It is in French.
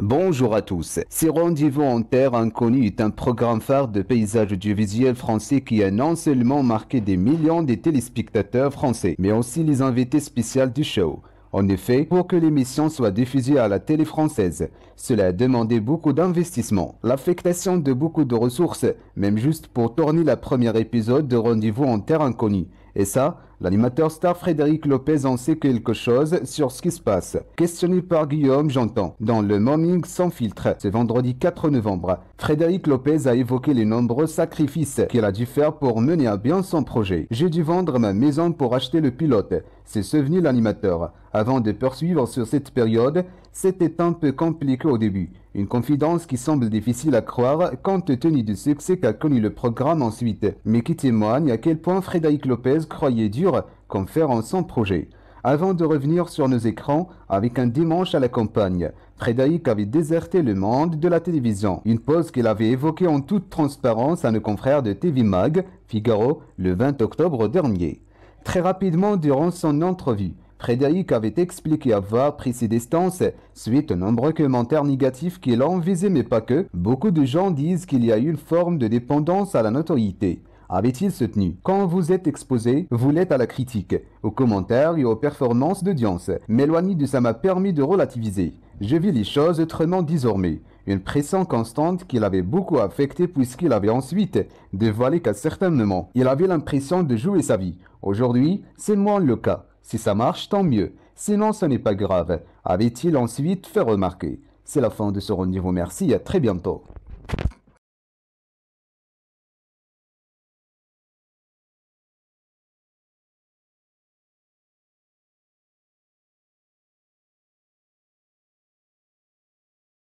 Bonjour à tous. Ce rendez-vous en terre inconnue est un programme phare de paysage audiovisuel français qui a non seulement marqué des millions de téléspectateurs français, mais aussi les invités spéciaux du show. En effet, pour que l'émission soit diffusée à la télé française, cela a demandé beaucoup d'investissement, l'affectation de beaucoup de ressources, même juste pour tourner le premier épisode de Rendez-vous en terre inconnue. Et ça, l'animateur star Frédéric Lopez en sait quelque chose sur ce qui se passe. Questionné par Guillaume Janton dans le Morning sans filtre, ce vendredi 4 novembre, Frédéric Lopez a évoqué les nombreux sacrifices qu'il a dû faire pour mener à bien son projet. J'ai dû vendre ma maison pour acheter le pilote, c'est devenu l'animateur. Avant de poursuivre sur cette période, c'était un peu compliqué au début. Une confidence qui semble difficile à croire compte tenu du succès qu'a connu le programme ensuite, mais qui témoigne à quel point Frédéric Lopez croyait dur comme faire en son projet. Avant de revenir sur nos écrans, avec un dimanche à la campagne, Frédéric avait déserté le monde de la télévision, une pause qu'il avait évoquée en toute transparence à nos confrères de TV Mag, Figaro, le 20 octobre dernier. Très rapidement durant son entrevue, Frédéric avait expliqué avoir pris ses distances suite aux nombreux commentaires négatifs qui l'ont visé, mais pas que. Beaucoup de gens disent qu'il y a une forme de dépendance à la notoriété. Avait-il soutenu? Quand vous êtes exposé, vous l'êtes à la critique, aux commentaires et aux performances d'audience. M'éloigner de ça m'a permis de relativiser. Je vis les choses autrement désormais. Une pression constante qui l'avait beaucoup affecté puisqu'il avait ensuite dévoilé qu'à certains moments, il avait l'impression de jouer sa vie. Aujourd'hui, c'est moins le cas. Si ça marche, tant mieux. Sinon, ce n'est pas grave, avait-il ensuite fait remarquer. C'est la fin de ce rendez-vous. Merci et à très bientôt.